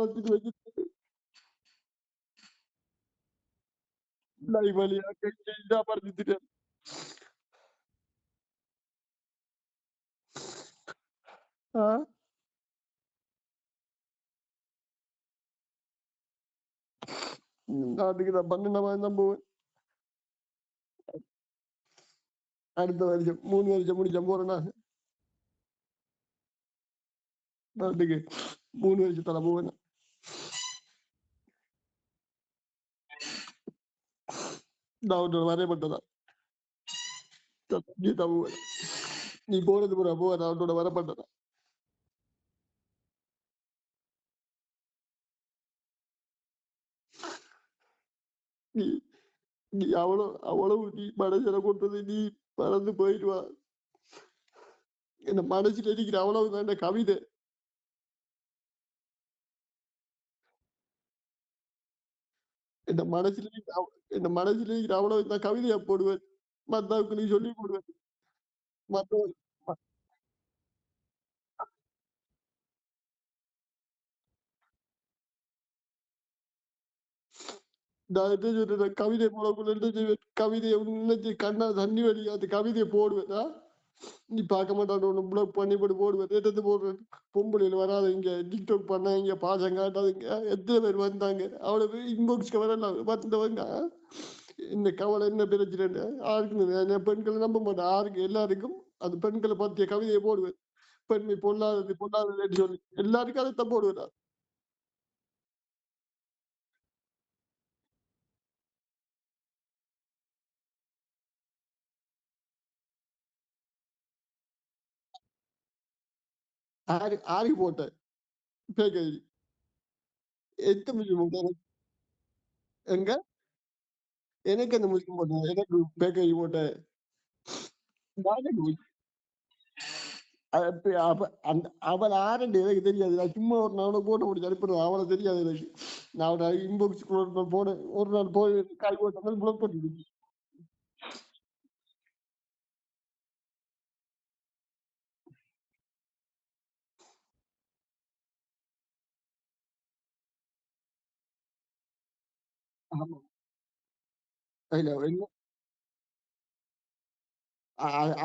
வச்சுட்டு வச்சுட்டு லைவ் வழியா கெஞ்சா படுத்துட்டேன். ஆ, நாட்டுக்கு நான் 12 தான் போவேன். அடுத்த வருஷம் 3 வருஷம் முடிச்ச போறேன் நான் நாட்டுக்கு. 3 வருஷத்துல போவேன். நான் உன்னோட வரையப்பட்டதா நீ தான் போவேன். நீ போறது போற போவ நான் உன்னோட வரப்பட்டதா. நீ நீ அவ்வளவு நீ மனசுல கொண்டது நீ மறந்து போயிடுவா. இந்த மனசுல இருக்கிற அவ்வளவு தான் கவிதை. இந்த மனசுல இருக்கிற இந்த மனசுல இருக்கிற அவ்வளவு நான் கவிதையா போடுவேன். மத்தவங்களுக்கு நீ சொல்லி போடுவேன். மத்தவங்க நான் என்ன சொல்றேன் கவிதை போடக்குள்ள என்ன செய்வேன் கவிதையை உன்னைச்சு கண்ணா தண்ணி வலிக்காது கவிதையை போடுவேன் நீ பார்க்க மாட்டான் ஒன்று பிளாக் பண்ணி போட்டு போடுவேன் எடுத்து போடுவேன் பொம்பளையில் வராதுங்க டிக்டாக் பண்ணாங்க பாசம் காட்டாதுங்க எத்தனை பேர் வந்தாங்க அவ்வளவு இன்பாக்ஸ்க்கு வரலாம் பார்த்தவங்க இந்த கவலை என்ன பிரச்சனை யாருக்கு பெண்களை நம்ப மாட்டேன் யாருக்கு எல்லாருக்கும் அது பெண்களை பற்றிய கவிதையை போடுவேன் பெண்மை பொல்லாதது பொல்லாததுன்னு சொல்லி எல்லாருக்கும் அதைத்தான் போடுவேன் நான். ஆருக்கு போட்டேன் பேக்கை எத்தனை மிஷின் போட்டேன் எங்க எனக்கு அந்த முஸ்லிம் போட்டேன் எனக்கு பேக்கை போட்டேன் நானே அந்த அவள் ஆரண்டு எனக்கு தெரியாது நான் சும்மா ஒரு நாள் போட்டு முடிச்சு அனுப்பிடுவேன் அவளை தெரியாது எனக்கு நான் அவனை இன்பாக்ஸ் போனேன் ஒரு நாள் போய் காய் போட்டு பிளாக் பண்ணிடுச்சு ஆமா இல்ல என்ன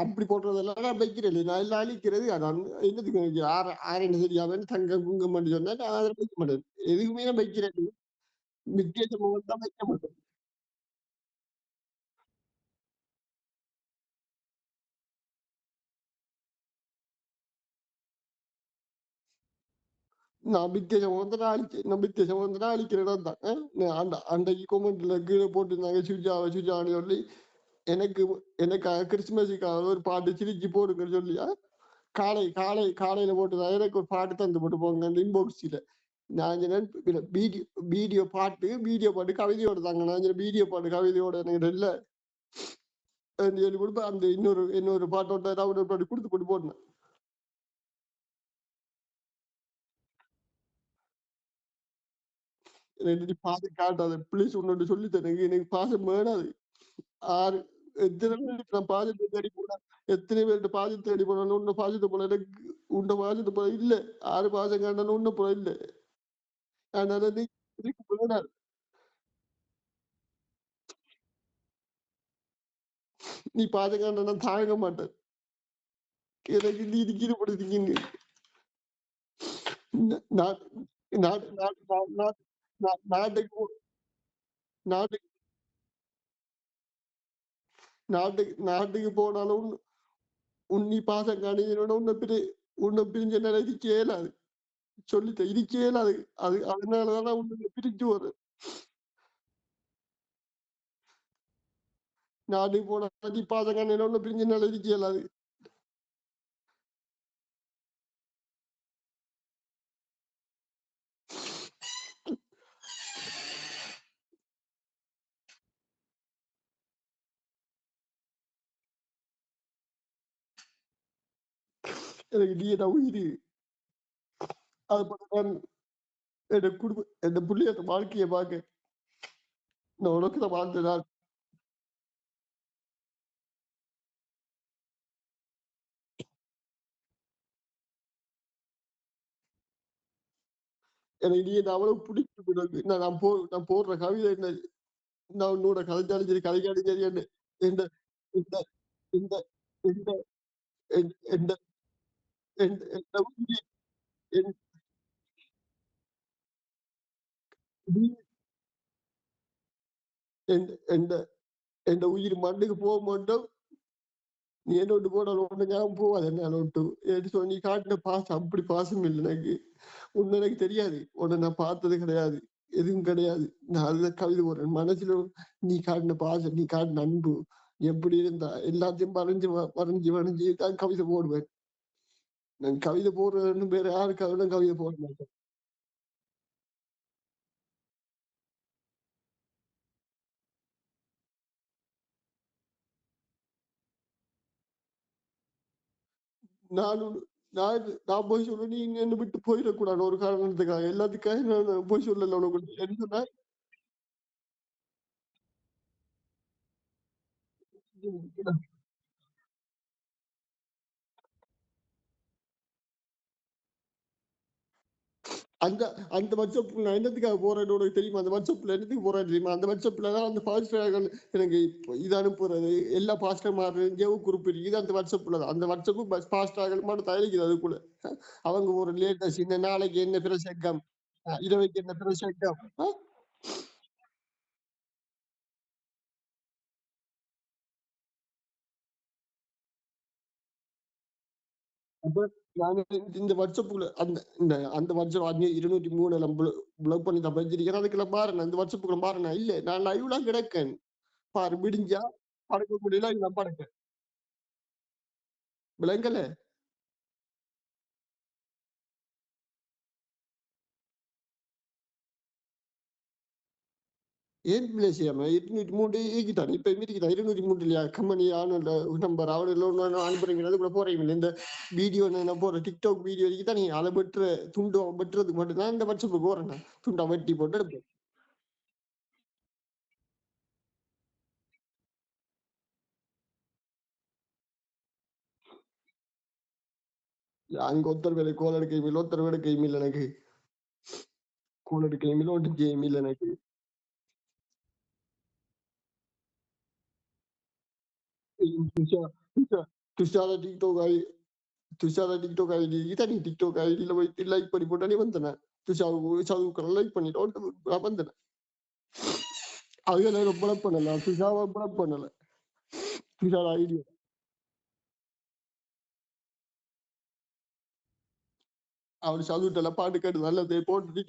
அப்படி போடுறதெல்லாம் நான் வைக்கிறேன் இல்லை நான் எல்லாம் அழிக்கிறது அதான் என்னதுக்கு ஆரண்டு தெரியாம தங்கம் குங்கம் பண்ணி சொன்னா நான் அதை வைக்க மாட்டேன் எதுக்குமே நான் வைக்கிறேன் வித்தியாசம் தான் வைக்க மாட்டேன் நான் வித்தியாசம் வந்து நான் அழிச்சேன் நான் வித்தியாசம் வந்து நான் அழிக்கிற இடம் தான் நான் அன்றைக்கு கொமெண்ட்ல கீழே போட்டுருந்தாங்க சுஜான்னு சொல்லி எனக்கு எனக்காக கிறிஸ்துமஸுக்காக ஒரு பாட்டு சிரிச்சு போடுங்கன்னு சொல்லியா காலையில போட்டுதான் எனக்கு ஒரு பாட்டு தந்து போட்டு போங்க அந்த இன்பாக்ஸில் நான் வீடியோ வீடியோ பாட்டு கவிதையோட தாங்க நான் வீடியோ பாட்டு கவிதையோட எனக்கு இல்லை சொல்லி கொடுப்பேன் அந்த இன்னொரு பாட்டோட டவுன்லோட் பண்ணி கொடுத்து போட்டு போட்டேன் எனக்கு பாசம் காட்டாது ப்ளீஸ் உன்னோட சொல்லி தரேன் எனக்கு பாசம் வேணாது ஆறு எத்தனை பேருக்கு நான் பாசத்தை தேடி போனேன் எத்தனை பேர்கிட்ட பாசத்தை தேடி போனாலும் உன்ன பாசத்தை போல எனக்கு உன்ன பாசத்தை போல இல்ல ஆறு பாசம் காண்டாலும் உன்ன போல இல்ல அதனால நீ இதுக்கு வேணாது நீ பாசம் காண்ட நான் தாங்க மாட்டேன் எனக்கு நீ கீழ்படுத்திக்கிங்க நாட்டு நாட்டு நாட்டு நாட்டு நாட்டுக்கு நாட்டுக்கு நாட்டுக்கு போனாலும் உன்னி பாசம் காணினோட உன்னை பிரிஞ்ச நிலை இருக்கே இயலாது சொல்லிட்டேன் இருக்கே இயலாது அதனாலதான் நான் உன்னை பிரிஞ்சு வர்றேன் நாட்டுக்கு போனா நீ பாசம் காணினோட பிரிஞ்ச நிலை இருக்கே இயலாது எனக்கு நீ என்ன உயிர் அது நான் என் குடும்ப என் பிள்ளைய வாழ்க்கையை பார்க்க நான் உனக்கு தான் வாழ்ந்தேன் நான் எனக்கு நீ என்ன அவ்வளவு பிடிக்கும் எனக்கு. நான் போடுற கவிதை என்ன நான் உன்னோட கதைச்சாலும் சரி, கதைக்காலும் சரி என்ன இந்த இந்த இந்த இந்த என் எந்த எந்த உயிர் என் நீ என் எந்த எந்த உயிர் மண்ணுக்கு போக மாட்டோம். நீ என்ன விட்டு போனாலும் ஒண்ணு ஞாபகம் போவாது என்ன விட்டு. ஏன்னு சொல்லி நீ காட்டுன பாசம் அப்படி பாசம் இல்ல எனக்கு. உன்ன எனக்கு தெரியாது. உன்ன நான் பார்த்தது கிடையாது. எதுவும் கிடையாது. நான் அதுதான் கவிதை போடுறேன். மனசுல நீ காட்டின பாசம், நீ காட்டின அன்பு எப்படி இருந்தா எல்லாத்தையும் வரைஞ்சு தான் கவிதை போடுவேன். நான் கவிதை போடுறதுன்னு வேற யாருக்காகவும் கவிதை போட மாட்டேன். நானும் நான் நான் பொய் சொல்ல நீ என்ன விட்டு போயிடக்கூடாது ஒரு காரணத்துக்காக. எல்லாத்துக்காக நான் பொய் சொல்லல உனக்கு. என்ன சொன்னா அந்த அந்த WhatsApp நான் என்னத்துக்காக போறேன்னு உனக்கு தெரியுமா? அந்த WhatsAppல என்னத்துக்கு போறேன்னு தெரியுமா? அந்த WhatsAppல தான் அந்த பாஸ்டர்கள் எனக்கு இது அனுப்புறது, எல்லா பாஸ்டர்மாரும் ஜெப குரூப் இருக்குது அந்த WhatsAppல தான். அந்த WhatsApp பாஸ்டர்கள் மட்டும் தான் இருக்குது அதுக்குள்ள. அவங்க ஒரு லேட்டஸ்ட் இந்த நாளைக்கு என்ன பிரசங்கம், இரவைக்கு என்ன பிரசங்கம். அப்ப நானு இந்த WhatsAppக்குள்ள அந்த WhatsApp 203 எல்லாம் ப்ளாக் பண்ணி தான் வச்சிருக்கிறேன். அதுக்குள்ள பாருங்க அந்த WhatsAppக்குள்ள பாருங்க. இல்ல நான் லைவ்ல கிடக்கேன். பாரு விடிஞ்சா படுக்க முடியல நான் படுக்க. விளங்கல. ஏன் பிள்ளை செய்யாம 203 ஏகிட்டான். இப்ப மீறிக்கிட்டான். 203 இல்லையா? கம்பெனி ஆனோட நம்பர் அவனுல ஒண்ணு அனுப்புறீங்க. அதுக்குள்ள போறீங்க. இந்த வீடியோ நான் போடுற TikTok வீடியோ தான் நீ அதை வெட்டுற துண்டு வெட்டுறதுக்கு மட்டும் தான் இந்த WhatsApp போறேன் நான். துண்டா வெட்டி போட்டு எடுப்பேன். அங்க ஒருத்தர் வேலை கோல் எடுக்க இமெயில், ஒருத்தர் வேலை எடுக்க இமெயில் எனக்கு. கோல் எடுக்க இமெயில், ஒருத்தர் இமெயில் எனக்கு. துஷா துஷா துஷார TikTok ஐ துஷார TikTok ஐடி இதான் நீ TikTok ஐடியில போயிட்டு லைக் பண்ணி போட்டா நீ வந்தன. துஷாவுக்கு லைக் பண்ணிட்டு நான் வந்தேன். அதுல பிளாக் பண்ணல. துஷாவை பிளாக் பண்ணல. துஷார் ஐடி அவர் சதுட்டெல்லாம் பாட்டு கேட்டு நல்லதே போட்டுட்டு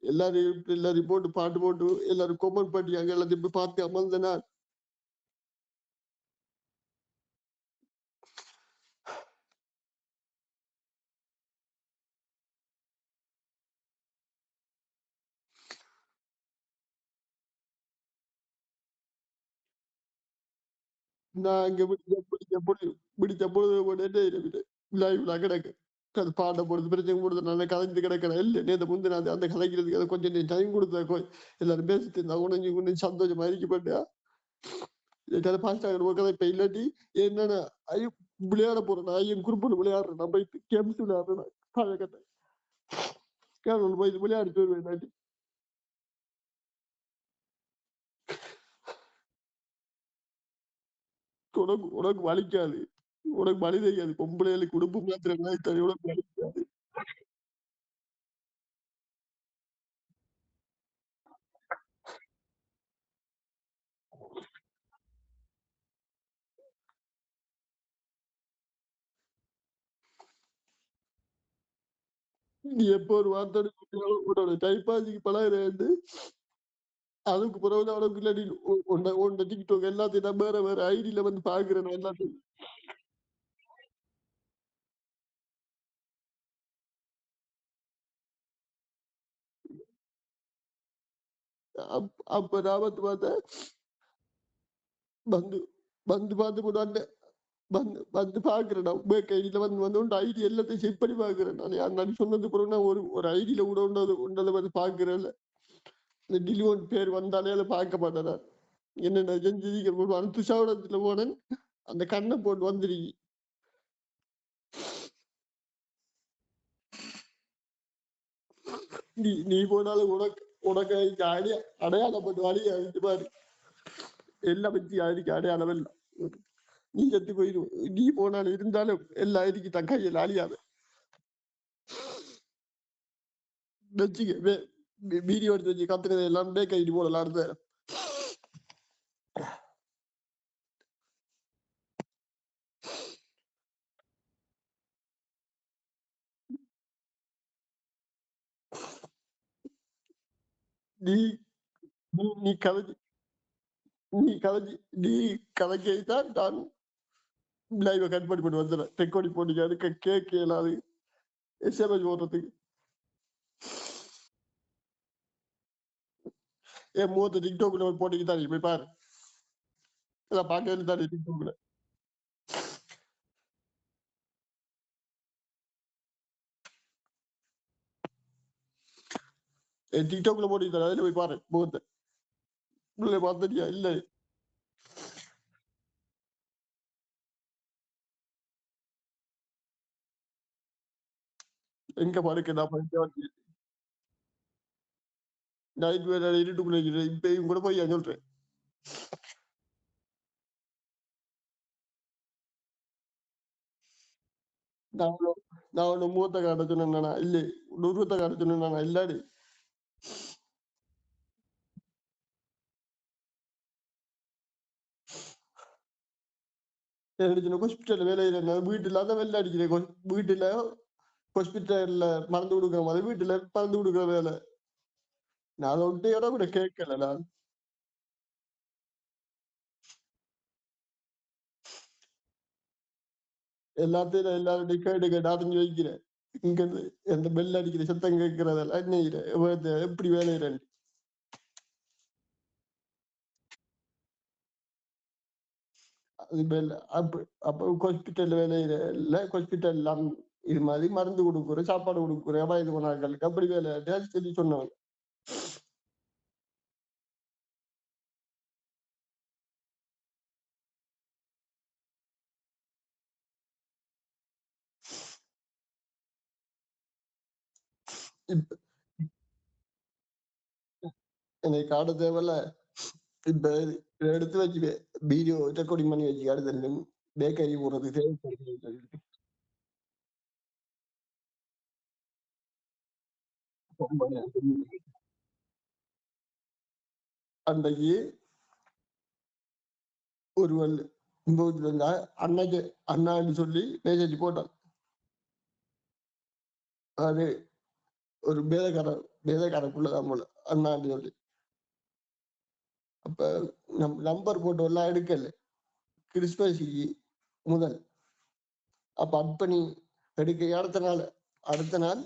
எல்லாரும் எல்லாரும் போட்டு பாட்டு போட்டு எல்லாரும் கொமெண்ட் பண்ணியாங்க எல்லாத்தையும் போய் பார்த்து அமர்ந்தனா நான் இங்க பிடிச்ச பொழுது போட்டு லைவ்ல கிடக்கு அது பாட்ட போடுறது பிரச்சனை கொடுத்து நல்லா கதைஞ்சு கிடக்கிறேன் இல்ல நேற்று முந்தின அந்த கதைக்கிறதுக்கு அதை கொஞ்சம் டைம் கொடுத்த எல்லாரும் பேசிட்டு இருந்தா உணஞ்சு உணஞ்சு சந்தோஷமா இருக்கப்பட்டா கதை பாஸ்ட் ஆகிற கதை இப்ப இல்லாட்டி என்னன்னா ஐயோ விளையாட போறேன் நான் என் குரூப்ல விளையாடுறேன் நான் போய் கேம்ஸ் விளையாடுறேன் பழைய கதை கேரள போய் விளையாடிட்டு வருவேன் உனக்கு உனக்கு வலிக்காது. உனக்கு வலி தெரியாது. பொம்பளைகளுக்கு உடுப்பு மாத்திரை தனி உனக்கு வலிக்காது. நீ எப்போ ஒரு வார்த்தை உன்னோட டைப்பாசிக்கு பழகுறேன்னு அதுக்கு பிறகு உனக்கு இல்லாட்டி உன்ன டிக்டாக் எல்லாத்தையும் நான் வேற வேற ஐடியில வந்து பாக்குறேன் நான் எல்லாத்தையும். அப்ப நான் வந்து பார்த்தேன் வந்து வந்து பார்த்து கூட வந்து பாக்குறேன் நான் பேக் ஐடியில வந்து உன் ஐடி எல்லாத்தையும் செக் பண்ணி பாக்குறேன் நான் நான் சொன்னது பிறகு நான் ஒரு ஐடியில கூட உண்டதை வந்து பாக்குறேன் இந்த டிலிவன் பேர் வந்தாலே அதை பார்க்க மாட்டேன் நான். என்னென்ன செஞ்சு அனுத்துஷாவோட போனேன். அந்த கண்ணை போட்டு வந்துருக்கி. நீ போனாலும் உனக்கு உனக்கு அதுக்கு அடையாளப்பட்டு வழி அழிச்சு பாரு. எல்லாம் வச்சு அதுக்கு அடையாளம் இல்லை. நீ செத்து போயிடும். நீ போனாலும் இருந்தாலும் எல்லாம் இதுக்கு தன் கையில் அழியாது வச்சுக்க. வீடியோ எடுத்து வச்சு கத்துனது எல்லாம் பேக் ஐடி போடலாம் இருந்த. நீ நீ- நீ கதைச்சு நீ கதைச்சு நீ கதைக்கதான் நான் லைவ கட் பண்ணி போட்டு வந்துடுறேன். ரெக்கார்டிங் போட்டு அதுக்கு கேட்க இயலாது. எஸ்எம்எஸ் போடுறதுக்கு என் மூத்த டிக்டாக்ல போட்டுக்கு தான் போய் பாரு. இதை பார்க்க தானே டிக்டாக்ல. டிக்டாக்ல போட்டுக்கு தரேன். அதுல போய் பாரு முகத்தை. உள்ள பார்த்துட்டியா? இல்லை. எங்க படுக்க நான் படிக்க நைட் வேற இருட்டுக்குள்ள இருக்கிறேன். இப்பயும் கூட போய் சொல்றேன். நான் நான் உன்னை மூத்த காட்ட சொன்னேன்னா இல்லை, உருவத்தை காட்ட சொன்னேன்னா இல்லாடி. எனக்கு ஹாஸ்பிட்டல் வேலையில வீட்டுல தான் வெளில அடிக்கிறேன். வீட்டுல ஹாஸ்பிட்டல்ல மருந்து கொடுக்குற மாதிரி வீட்டுல மருந்து கொடுக்குற வேலை. நான் அதை விட்டு இடம் கூட கேட்கல. நான் எல்லாத்தையும் எல்லாருடைய கேட்டு கேட்டு அறிஞ்சு வைக்கிறேன். இங்க இருந்து எந்த பெல் அடிக்கிற சத்தம் கேட்கறதெல்லாம் என்ன எப்படி வேலையிறேன். அது பெல் அப்ப அப்ப ஹாஸ்பிட்டல் வேலையில ஹாஸ்பிட்டல் இது மாதிரி மருந்து கொடுக்குறேன், சாப்பாடு கொடுக்குறேன் வயது போனாக்களுக்கு அப்படி வேலை சொல்லி சொன்னவங்க. இப்ப எனக்கு காட்ட தேவையில்ல. இப்ப இதை எடுத்து வச்சுக்க. வீடியோ ரெக்கார்டிங் பண்ணி வச்சு அடுத்த பேக்கரி போறது தேவைப்படுது. அன்றைக்கு ஒருவன் இன்பத்துல இருந்தா அன்னைக்கு அண்ணான்னு சொல்லி மெசேஜ் போட்டான். அது ஒரு பேதக்காரக்குள்ளதான் போல அண்ணான்னு சொல்லி. அப்ப நம்பர் போட்டோ எல்லாம் எடுக்கல கிறிஸ்மஸுக்கு முதல். அப்ப அப்ப நீ எடுக்க அடுத்த நாள்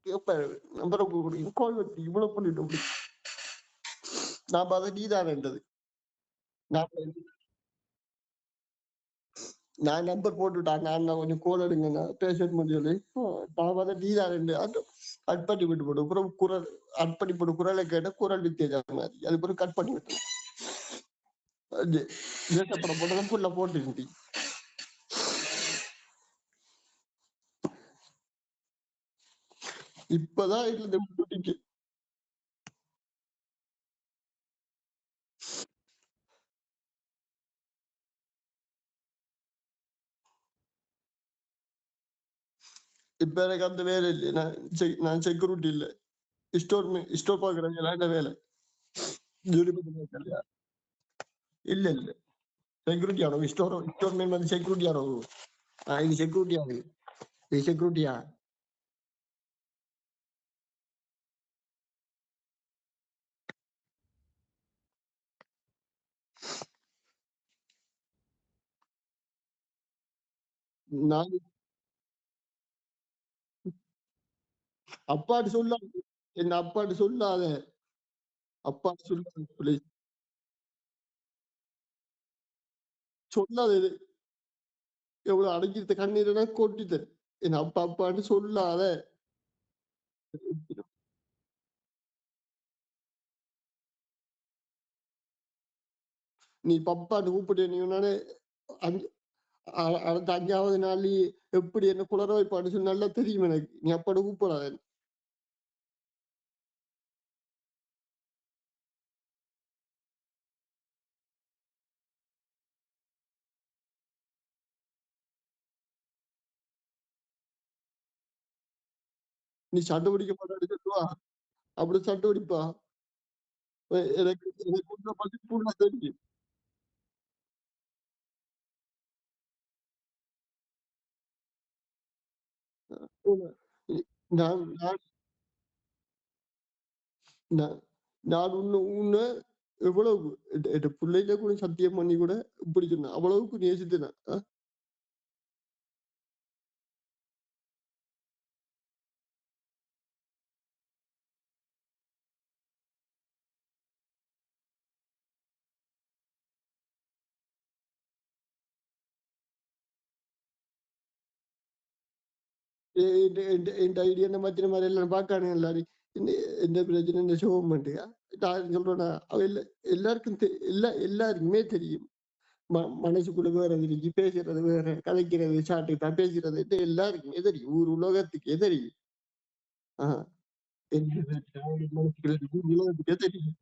எப்ப நம்பரை கால் வச்சு இவ்வளவு பண்ணிட்டு நான் பார்த்தா நீதான்ன்றது. நான் நான் நம்பர் போட்டுட்டாங்க. நான் கொஞ்சம் கோல் எடுங்க பேஷண்ட் சொல்லி நான் பார்த்தா நீதான்ண்டு அது கட் பண்ணி விட்டு போட்டு அப்புறம் குரல் கட் பண்ணி போட்டு குரலை கேட்ட குரல் வித்தியாசம் மாதிரி அது பிறகு கட் பண்ணி விட்டு தேசப்படம் போட்டதான் புள்ள போட்டு இப்பதான் இதுல விட்டுட்டு இப்ப எனக்கு அந்த வேலை இல்லை. நான் செக்யூரிட்டி இல்லை. ஸ்டோர் பாக்குறேன் என்ன வேலை இல்ல இல்ல செக்யூரிட்டி ஆனோ ஸ்டோர் மேன் வந்து செக்யூரிட்டி ஆனோ. இது செக்யூரிட்டி ஆகுது. இது செக்யூரிட்டியா நான் அப்பாட்டு சொல்லாத. என்ன அப்பாட்டு சொல்லாத. அப்பாட்டு சொல்லாத please. சொல்லாத இது. எவ்வளவு அடங்கிருத்த கண்ணீரை கொட்டித்தேன். என் அப்பா அப்பான்னு சொல்லாத. நீ பப்பான்னு கூப்பிட்டு நீ உடனே அடுத்த 5வது நாள் எப்படி என்ன குளற வைப்பான்னு சொல்லி நல்லா தெரியும் எனக்கு. நீ அப்பட கூப்பிடாத. நீ சண்டை பிடிக்க மாட்டான்னு சொல்லுவா. அப்படி சண்டை பிடிப்பா. எனக்கு எனக்கு உன்ன பத்தி ஃபுல்லா தெரியும். உன்ன இ நான் நான் நான் நான் உன்ன உன்ன எவ்வளவு என்ட்ட புள்ளையில கூட சத்தியம் பண்ணி கூட இப்படி சொன்னேன். அவ்வளவுக்கு நேசித்தேன் நான். என்ட்ட ஐடியா என்ன மாத்தின மாரி எல்லாம் பார்க்கானுங்க எல்லாரும். என்ன என்ன பிரச்சனை என்ன சோகமாட்டியா? நான் சொல்றேனா, அவ எல்லாருக்கும் எல்லாருக்குமே தெரியும். மனசுக்குள்ள வேற இருக்கு, பேசுறது வேற, கதைக்கிறது, சாப்பிட்டுட்டா பேசுறது எல்லாருக்குமே தெரியும். ஊர் உலகத்துக்கே தெரியும். ஆ. என்ன மனசுக்குள்ள இருக்கு, உலகத்துக்கே தெரியும்.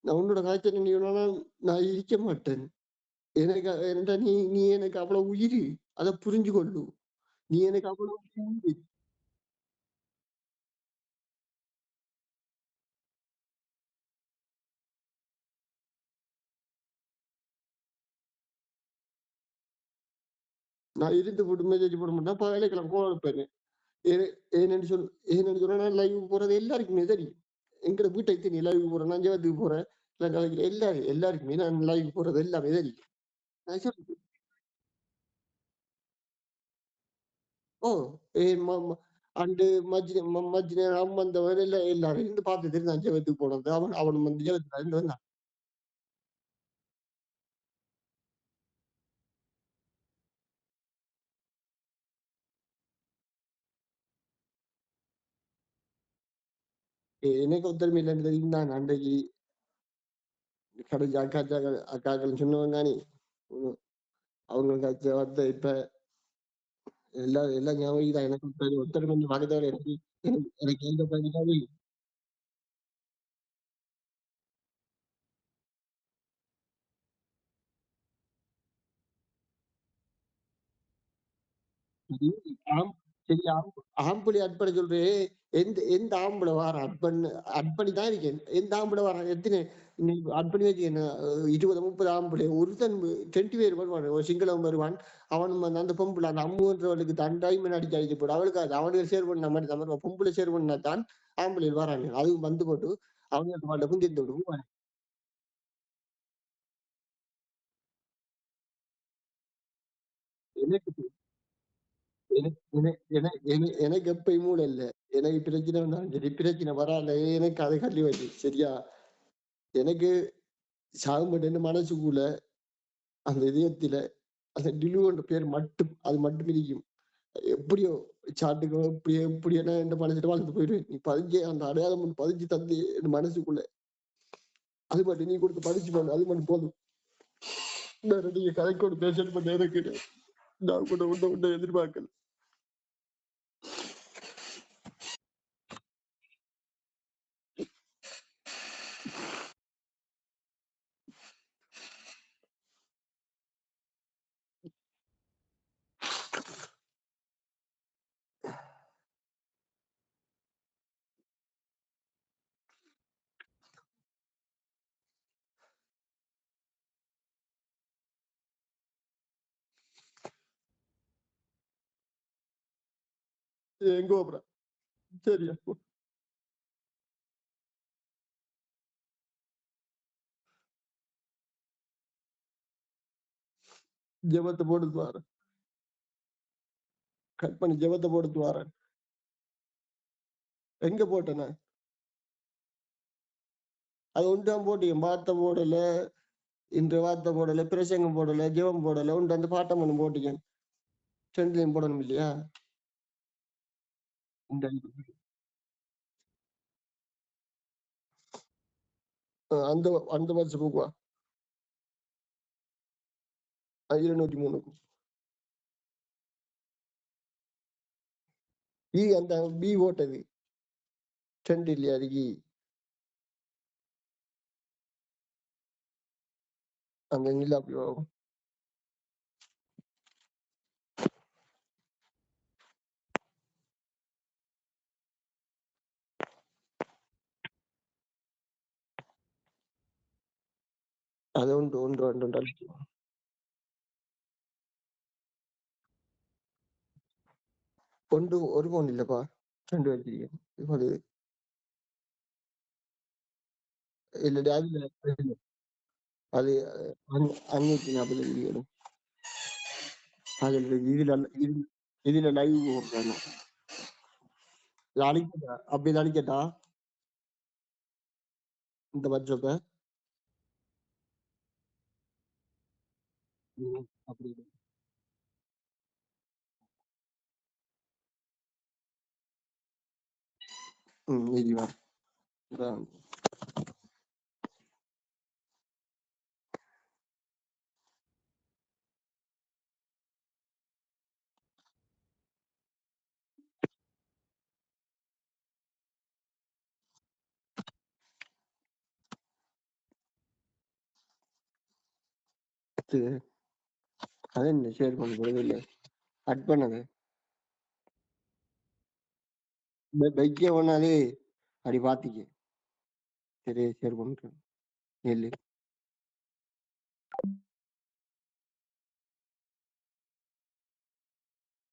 நான் உன்னோட காய்ச்சல் நீ வேணா நான் இருக்க மாட்டேன். எனக்கு ஏன்டா நீ நீ எனக்கு அவ்வளவு உயிரு. அத புரிஞ்சு கொள்ளு. நீ எனக்கு அவ்வளவு உயிரு. நான் இருந்து போட்டு மெசேஜ் போட மாட்டேன். வேலைக்கெல்லாம் கோவம் இருப்பேன். ஏ ஏன்னு சொல் ஏன்னு சொன்னா நான் லைவ் போறது எல்லாருக்குமே தெரியும். எங்கட வீட்டுக்கு தெரியும். லைவ் போறேன், நான் ஜெபத்துக்கு போறேன். இல்ல நாளைக்கு எல்லாருக்குமே நான் லைவ் போறது எல்லாமே தெரியும். நான் சொல்றேன். ஓ! ஏ ம ம அண்டு மஜ்னு அம்மந்தவன் எல்லாரும் இருந்து பார்த்துட்டு நான் ஜெபத்துக்கு போனது. அவன் வந்து ஜெபத்துல இருந்து வந்தான். எனக்கு ஒருத்தருமே இல்லன்றது இருந்தான் அன்றைக்கு கடைசி அக்காக்கள் சொன்னவங்க தானே. ம். அவங்க கடைசி வார்த்தை இப்ப எல்லாம் ஞாபகம் தான். எனக்கு ஒருத்தர் கொஞ்சம் பக்கத்துல எனக்கு எனக்கு எனக்கு எந்த பகுதியாவது சரி, ஆம் சரி ஆம்புலி அர்ப்பண சொல்றேன். எந்த ஆம்பள வாரான் அர்ப்பணி தான் இருக்கேன். எந்த ஆம்பள வாரான் எத்தன நீ அர்ப்பணி வச்சு என்ன 20, 30 ஆம்பளை ஒருத்தன் 2 பேர் வருவான். ஒரு சிங்களவன் வருவான். அவனும் வந்து அந்த பொம்பள அந்த அம்முன்றவளுக்கு தான் டைமண்ட் அடிச்சு அடிச்சு போடு. அவளுக்கு அது அவனுக்கு ஷேர் பண்ண மாரி தான் வருவான். பொம்பள ஷேர் பண்ணா தான் ஆம்பளைகள் வராங்க. அதுவும் வந்து போட்டு அவங்களுக்கு மாட்ட குந்தித்து விடுவோம். எனக்கு எனக்கு எப்பயும் மூளை இல்ல. எனக்கு பிரச்சனை வந்தாலும் சரி, பிரச்சனை வராத எனக்கு அது கல்லி வலி. சரியா? எனக்கு சாகும்படின்னு மனசுக்குள்ள அந்த இதயத்தில அந்த டிலுன்ற பேர் மட்டும் அது மட்டும் இருக்கும். எப்படியோ சாட்டுக்கோ எப்படியோ என்ற மனசுல வாழ்ந்து போயிடுவேன். நீ பதிஞ்சே அந்த அடையாளம் ஒண்ணு பதிஞ்சு தந்து என் மனசுக்குள்ள. அது மட்டும் நீ கொடுத்து பதிச்சு போடு. அது மட்டும் போதும். வேற நீங்க கதைக்கோடு பேசணும் பண்ண எனக்கு நான் கூட உன்ன எதிர்பார்க்கல. எங்க போறேன்? சரியா? ஜெபத்த போட்டுட்டு வாரேன். கட் பண்ணி ஜெபத்த போட்டுட்டு வாரேன். எங்க போட்டேன் நான்? அது ஒண்டி தான் போட்டீங்க. மாத்த போடல. இன்று வார்த்தை போடல, பிரசங்கம் போடல, ஜெபம் போடல, உண்டு அந்த பாட்டம் ஒண்ணு போட்டுக்கேன். ரெண்டுலையும் போடணும் இல்லையா? இந்த அந்த அந்த வருஷம் பூக்குவா 203 பி அந்த பி ஓட்டது ட்ரெண்ட் இல்லையா அதுக்கு அந்த நிலா அப்படி வரும். அது உண்டு உண்டு உண்டு உண்டு அழிக்கும். ஒன்று ஒரு பவுன் இல்லப்பா 2 வச்சிருக்கேன். அது இல்ல அது 540 வரும். அதுல இதுல லைவ் போடுறாங்க. இது அழிக்கட்டா அப்படி இதை அழிக்கட்டா இந்த வாட்ஸ்அப்ப அப்படி இதுவா இதான். இது அது என்ன ஷேர் பண்ண போறது இல்ல கட் பண்ணது பைக்கே பண்ணாலே அப்படி பாத்திக்க சரி ஷேர் பண்றேன் இல்ல